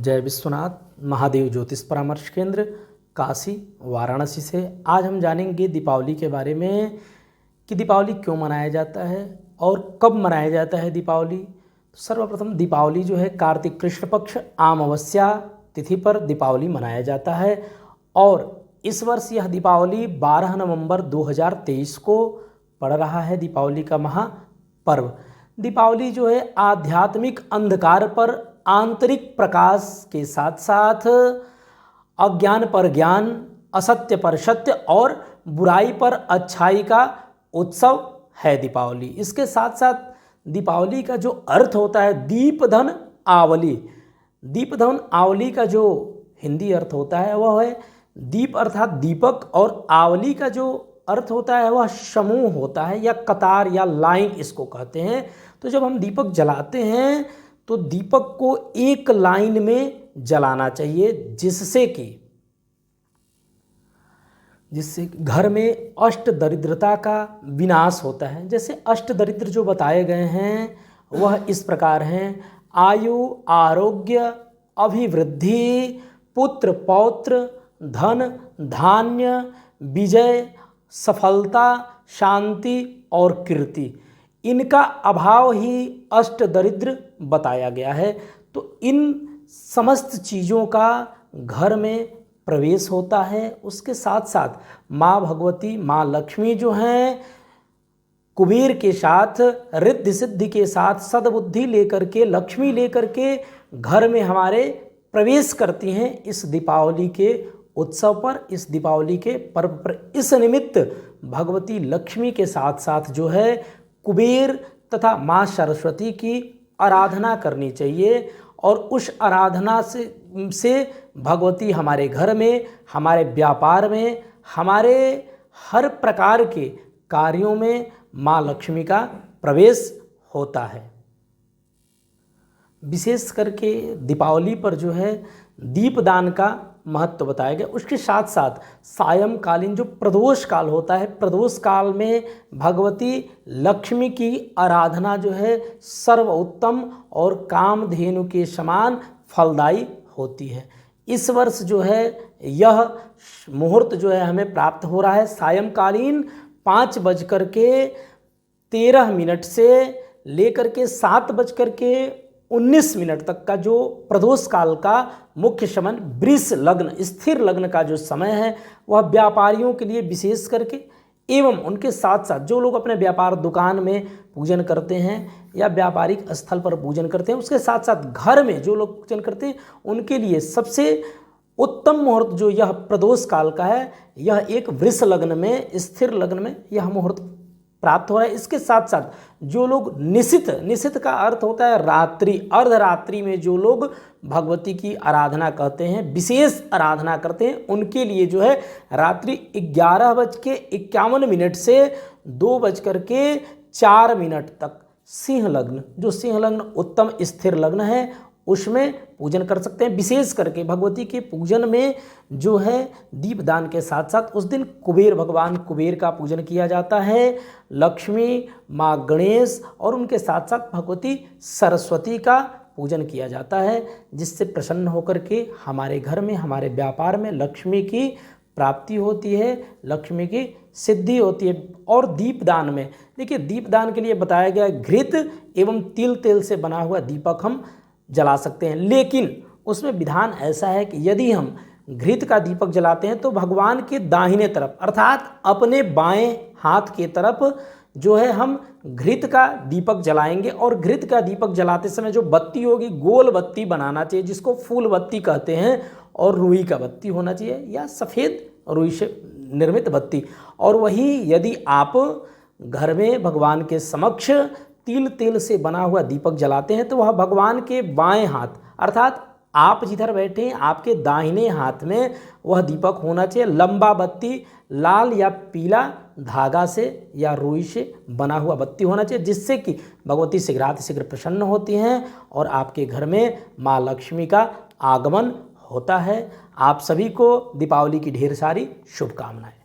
जय विश्वनाथ महादेव ज्योतिष परामर्श केंद्र काशी वाराणसी से आज हम जानेंगे दीपावली के बारे में कि दीपावली क्यों मनाया जाता है और कब मनाया जाता है दीपावली। तो सर्वप्रथम दीपावली जो है कार्तिक कृष्ण पक्ष अमावस्या तिथि पर दीपावली मनाया जाता है और इस वर्ष यह दीपावली 12 नवंबर 2023 को पड़ रहा है। दीपावली का महापर्व दीपावली जो है आध्यात्मिक अंधकार पर आंतरिक प्रकाश के साथ साथ अज्ञान पर ज्ञान, असत्य पर सत्य और बुराई पर अच्छाई का उत्सव है दीपावली। इसके साथ साथ दीपावली का जो अर्थ होता है दीपधन आवली, दीपधन आवली का जो हिंदी अर्थ होता है वह है दीप अर्थात दीपक और आवली का जो अर्थ होता है वह समूह होता है या कतार या लाइन इसको कहते हैं। तो जब हम दीपक जलाते हैं तो दीपक को एक लाइन में जलाना चाहिए जिससे घर में अष्ट दरिद्रता का विनाश होता है। जैसे अष्ट दरिद्र जो बताए गए हैं वह इस प्रकार हैं: आयु, आरोग्य, अभिवृद्धि, पुत्र पौत्र, धन धान्य, विजय, सफलता, शांति और कीर्ति। इनका अभाव ही अष्ट दरिद्र बताया गया है। तो इन समस्त चीज़ों का घर में प्रवेश होता है। उसके साथ साथ माँ भगवती, माँ लक्ष्मी जो हैं कुबेर के साथ, रिद्धि सिद्धि के साथ, सद्बुद्धि लेकर के, लक्ष्मी लेकर के घर में हमारे प्रवेश करती हैं इस दीपावली के उत्सव पर, इस दीपावली के पर्व पर। इस निमित्त भगवती लक्ष्मी के साथ साथ जो है कुबेर तथा माँ सरस्वती की आराधना करनी चाहिए और उस आराधना से भगवती हमारे घर में, हमारे व्यापार में, हमारे हर प्रकार के कार्यों में माँ लक्ष्मी का प्रवेश होता है। विशेष करके दीपावली पर जो है दीपदान का महत्व बताया गया। उसके साथ साथ सायंकालीन जो प्रदोष काल होता है, प्रदोष काल में भगवती लक्ष्मी की आराधना जो है सर्वोत्तम और कामधेनु के समान फलदायी होती है। इस वर्ष जो है यह मुहूर्त जो है हमें प्राप्त हो रहा है सायंकालीन 5:13 से लेकर के 7:19 तक का जो प्रदोष काल का मुख्य समय वृष लग्न, स्थिर लग्न का जो समय है वह व्यापारियों के लिए विशेष करके एवं उनके साथ साथ जो लोग अपने व्यापार दुकान में पूजन करते हैं या व्यापारिक स्थल पर पूजन करते हैं, उसके साथ साथ घर में जो लोग पूजन करते हैं उनके लिए सबसे उत्तम मुहूर्त जो यह प्रदोष काल का है, यह एक वृष लग्न में, स्थिर लग्न में यह मुहूर्त प्राप्त हो रहा है। इसके साथ साथ जो लोग निशित का अर्थ होता है रात्रि, अर्धरात्रि में जो लोग भगवती की आराधना करते हैं, विशेष आराधना करते हैं, उनके लिए जो है रात्रि 11:51 से 2:04 तक सिंह लग्न, जो सिंह लग्न उत्तम स्थिर लग्न है, उसमें पूजन कर सकते हैं। विशेष करके भगवती के पूजन में जो है दीपदान के साथ साथ उस दिन कुबेर भगवान कुबेर का पूजन किया जाता है, लक्ष्मी, माँ गणेश और उनके साथ साथ भगवती सरस्वती का पूजन किया जाता है, जिससे प्रसन्न होकर के हमारे घर में, हमारे व्यापार में लक्ष्मी की प्राप्ति होती है, लक्ष्मी की सिद्धि होती है। और दीपदान में देखिए, दीपदान के लिए बताया गया घृत एवं तिल से बना हुआ दीपक हम जला सकते हैं, लेकिन उसमें विधान ऐसा है कि यदि हम घृत का दीपक जलाते हैं तो भगवान के दाहिने तरफ अर्थात अपने बाएं हाथ के तरफ जो है हम घृत का दीपक जलाएंगे। और घृत का दीपक जलाते समय जो बत्ती होगी गोल बत्ती बनाना चाहिए, जिसको फूल बत्ती कहते हैं, और रुई का बत्ती होना चाहिए या सफ़ेद रुई से निर्मित बत्ती। और वही यदि आप घर में भगवान के समक्ष तिल से बना हुआ दीपक जलाते हैं तो वह भगवान के बाएं हाथ अर्थात आप जिधर बैठे हैं आपके दाहिने हाथ में वह दीपक होना चाहिए। लंबा बत्ती लाल या पीला धागा से या रुई से बना हुआ बत्ती होना चाहिए, जिससे कि भगवती शीघ्रातिशीघ्र प्रसन्न होती हैं और आपके घर में माँ लक्ष्मी का आगमन होता है। आप सभी को दीपावली की ढेर सारी शुभकामनाएं।